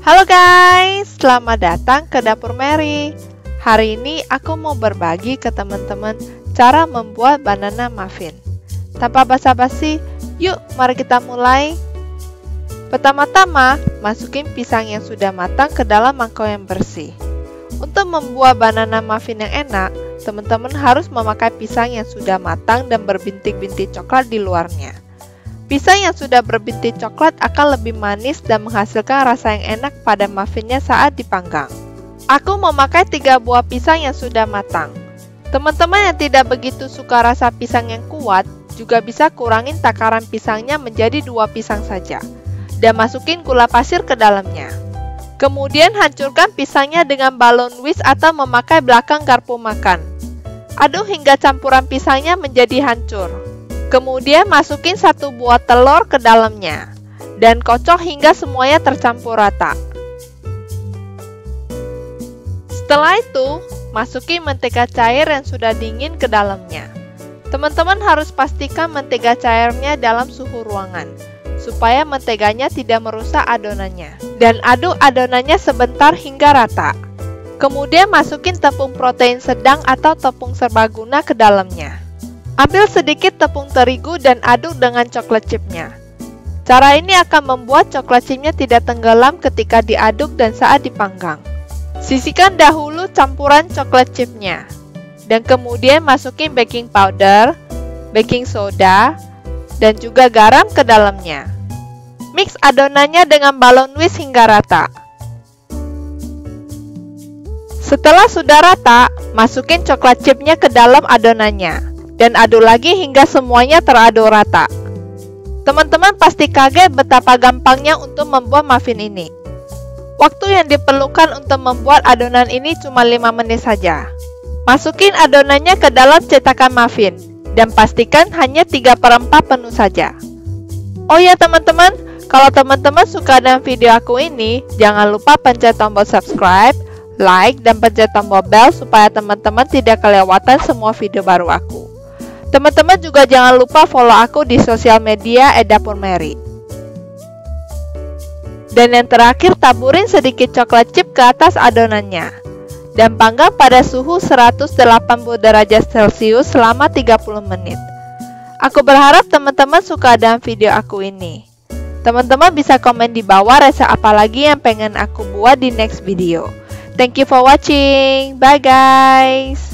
Halo guys, selamat datang ke Dapur Mary. Hari ini aku mau berbagi ke teman-teman cara membuat banana muffin. Tanpa basa-basi, yuk mari kita mulai. Pertama-tama, masukin pisang yang sudah matang ke dalam mangkok yang bersih. Untuk membuat banana muffin yang enak, teman-teman harus memakai pisang yang sudah matang dan berbintik-bintik coklat di luarnya. Pisang yang sudah berbintik coklat akan lebih manis dan menghasilkan rasa yang enak pada muffinnya saat dipanggang. Aku memakai 3 buah pisang yang sudah matang. Teman-teman yang tidak begitu suka rasa pisang yang kuat, juga bisa kurangin takaran pisangnya menjadi 2 pisang saja. Dan masukin gula pasir ke dalamnya. Kemudian hancurkan pisangnya dengan balon whisk atau memakai belakang garpu makan. Aduk hingga campuran pisangnya menjadi hancur. Kemudian masukin 1 buah telur ke dalamnya dan kocok hingga semuanya tercampur rata. Setelah itu, masukin mentega cair yang sudah dingin ke dalamnya. Teman-teman harus pastikan mentega cairnya dalam suhu ruangan, supaya menteganya tidak merusak adonannya. Dan aduk adonannya sebentar hingga rata. Kemudian masukin tepung protein sedang atau tepung serbaguna ke dalamnya. Ambil sedikit tepung terigu dan aduk dengan coklat chipnya. Cara ini akan membuat coklat chipnya tidak tenggelam ketika diaduk dan saat dipanggang. Sisihkan dahulu campuran coklat chipnya. Dan kemudian masukin baking powder, baking soda, dan juga garam ke dalamnya. Mix adonannya dengan balon whisk hingga rata. Setelah sudah rata, masukin coklat chipnya ke dalam adonannya. Dan aduk lagi hingga semuanya teraduk rata. Teman-teman pasti kaget betapa gampangnya untuk membuat muffin ini. Waktu yang diperlukan untuk membuat adonan ini cuma 5 menit saja. Masukin adonannya ke dalam cetakan muffin dan pastikan hanya 3/4 penuh saja. Oh ya teman-teman, kalau teman-teman suka dengan video aku ini, jangan lupa pencet tombol subscribe, like, dan pencet tombol bell supaya teman-teman tidak kelewatan semua video baru aku. Teman-teman juga jangan lupa follow aku di sosial media @dapurmary. Dan yang terakhir, taburin sedikit coklat chip ke atas adonannya. Dan panggang pada suhu 180 derajat Celcius selama 30 menit. Aku berharap teman-teman suka dengan video aku ini. Teman-teman bisa komen di bawah resep apa lagi yang pengen aku buat di next video. Thank you for watching. Bye guys.